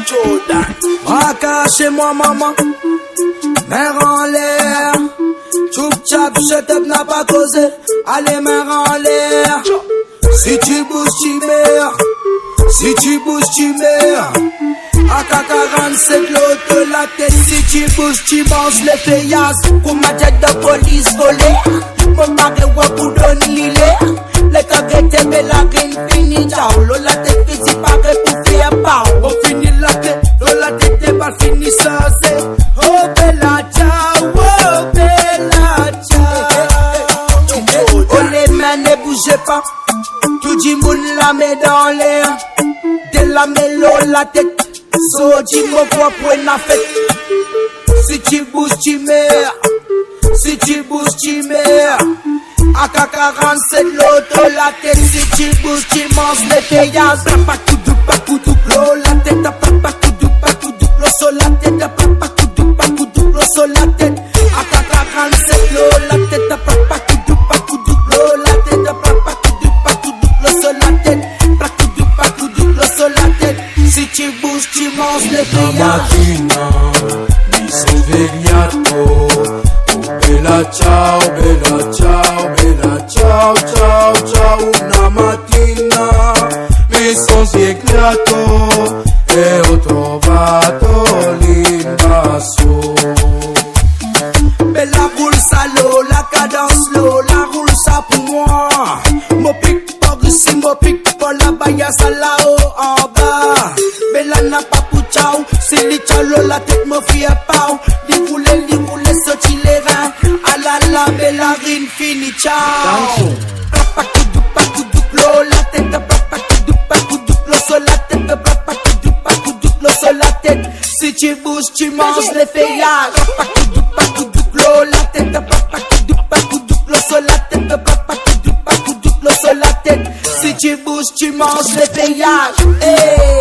Jordan. Raka chez moi maman, mère en l'air. Tchoup tchap, shut up, n'a pas causé. Allez, mère en l'air. Si tu bouges, tu meurs. Si tu bouges, tu meurs. AK-47, l'autre de la tête. Si tu bouges, tu manges les feillasses. Pour ma tête de police volée. Mon mari, ouais, pour donner l'île. Les caguettes, mais la reine finit. Ciao, la tête physique, paraît pour faire pas. On finit la tête, la tête est pas finie, ça c'est. Oh, bella, ciao, oh, bella, ciao. Oh, les mains, ne bougez pas. Tout le monde la met dans l'air. De la mélo, la tête. So, dis-moi quoi pour une fête. Si tu bouges, tu meurs. Si tu bouges, tu meurs. AK-47, l'autre, la tête. Si tu bouges, tu manges les feillasses. Pas coudou, l'eau, la tête. Pas coudou, l'eau, sur la tête. Pas coudou, l'eau, sur la tête. AK-47, l'eau, la tête. Pas coudou, l'eau, la tête. Pas coudou, l'eau, sur la tête. Pas coudou, l'eau, sur la tête. Si tu bouges, tu manges les feillasses. Mi svegliato. Bella ciao, bella ciao, bella ciao, ciao, ciao. Una mattina mi son svegliato e ho trovato l'invaso. Bella roule ça l'eau, la cadence l'eau, la roule ça pour moi. Mon pic pas ici, mon pic pas là-bas, y'a ça là-haut en bas. Bella n'a pas pour ciao, c'est les ciao, la tête me fait pas. Dérouler, sortir les reins. Ah la la, bella rine fini, ciao. Pas coudou, l'eau, la tête. Pas coudou, l'eau, sur la tête. Pas coudou, l'eau, sur la tête. Si tu bouges, tu manges les feuillages. Pas coudou, l'eau, la tête. Pas coudou, l'eau, sur la tête. Pas coudou, l'eau, sur la tête. Si tu bouges, tu manges les feuillages. Hey.